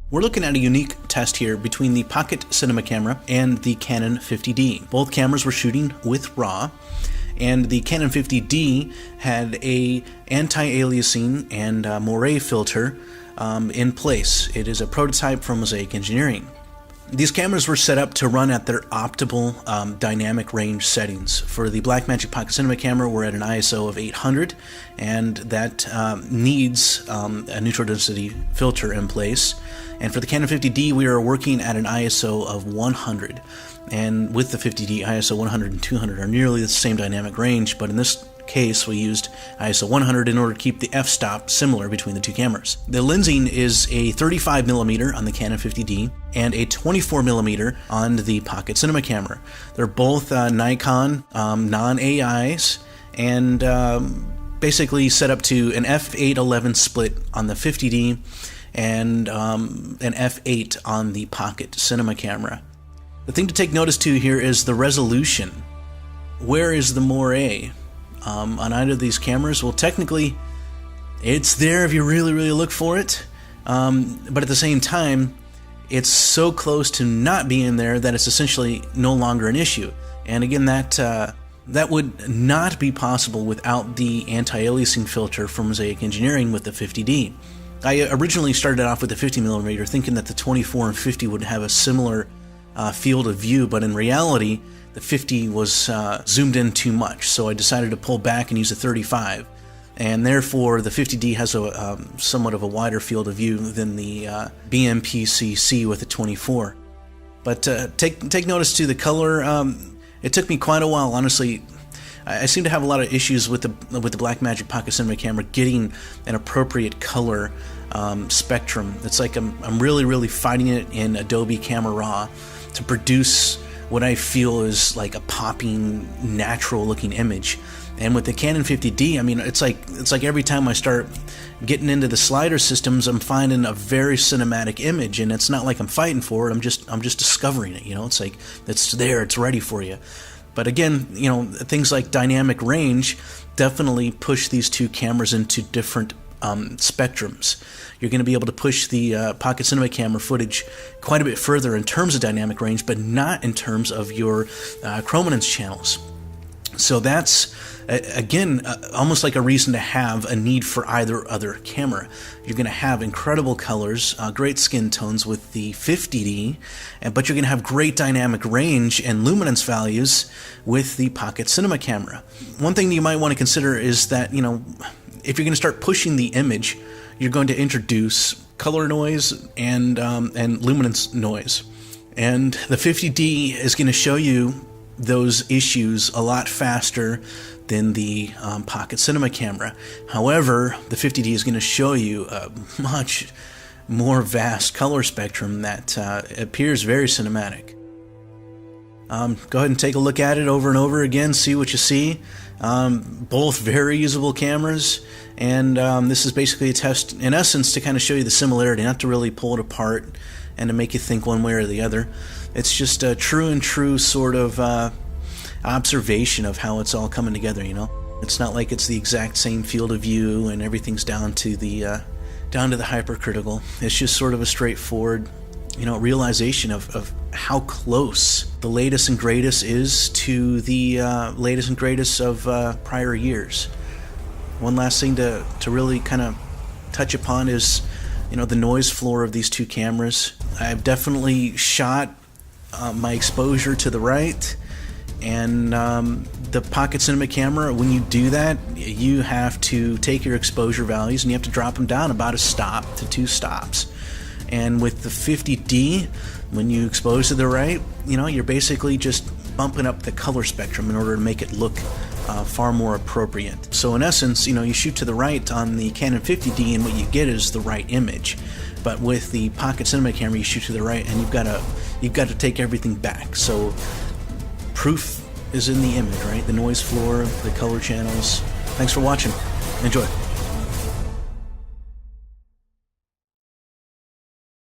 We're looking at a unique test here between the Pocket Cinema camera and the Canon 50D. Both cameras were shooting with RAW, and the Canon 50D had a anti-aliasing and Moire filter in place. It is a prototype from Mosaic Engineering. These cameras were set up to run at their optimal dynamic range settings. For the Blackmagic Pocket Cinema camera, we're at an ISO of 800, and that needs a neutral density filter in place. And for the Canon 50D, we are working at an ISO of 100. And with the 50D, ISO 100 and 200 are nearly the same dynamic range, but in this case we used ISO 100 in order to keep the f-stop similar between the two cameras. The lensing is a 35mm on the Canon 50D and a 24mm on the Pocket Cinema camera. They're both Nikon non-AIs and basically set up to an f8:11 split on the 50D and an f8 on the Pocket Cinema camera. The thing to take notice to here is the resolution. Where is the Moire on either of these cameras? Well, technically it's there if you really look for it, but at the same time it's so close to not being there that it's essentially no longer an issue. And again, that would not be possible without the anti-aliasing filter from Mosaic Engineering with the 50D. I originally started off with the 50mm thinking that the 24 and 50 would have a similar field of view, but in reality the 50 was zoomed in too much, so I decided to pull back and use a 35, and therefore the 50D has a somewhat of a wider field of view than the BMPCC with the 24. But take notice to the color. It took me quite a while, honestly. I seem to have a lot of issues with the Blackmagic Pocket Cinema camera getting an appropriate color spectrum. It's like I'm really fighting it in Adobe Camera Raw to produce what I feel is like a popping, natural-looking image. And with the Canon 50D, I mean, it's like every time I start getting into the slider systems, I'm finding a very cinematic image, and it's not like I'm fighting for it. I'm just discovering it. You know, it's like it's there, it's ready for you. But again, you know, things like dynamic range definitely push these two cameras into different spectrums. You're going to be able to push the Pocket Cinema camera footage quite a bit further in terms of dynamic range, but not in terms of your Chromanance channels. So that's, again, almost like a reason to have a need for either other camera. You're going to have incredible colors, great skin tones with the 50D, but you're going to have great dynamic range and luminance values with the Pocket Cinema camera. One thing that you might want to consider is that, you know, if you're going to start pushing the image, you're going to introduce color noise and luminance noise. And the 50D is going to show you those issues a lot faster than the Pocket Cinema camera. However, the 50D is going to show you a much more vast color spectrum that appears very cinematic. Go ahead and take a look at it over and over again, see what you see. Both very usable cameras, and this is basically a test, in essence, to kind of show you the similarity, not to really pull it apart and to make you think one way or the other. It's just a true sort of observation of how it's all coming together, you know? It's not like it's the exact same field of view and everything's down to the hypercritical. It's just sort of a straightforward, you know, realization of how close the latest and greatest is to the latest and greatest of prior years. One last thing to really kind of touch upon is, you know, the noise floor of these two cameras. I've definitely shot my exposure to the right, and the Pocket Cinema camera, when you do that, you have to take your exposure values and you have to drop them down about a stop to 2 stops. And with the 50D, when you expose to the right, you know, you're basically just bumping up the color spectrum in order to make it look far more appropriate. So in essence, you know, you shoot to the right on the Canon 50D and what you get is the right image. But with the Pocket Cinema camera, you shoot to the right and you've got to take everything back. So proof is in the image, right? The noise floor, the color channels. Thanks for watching. Enjoy.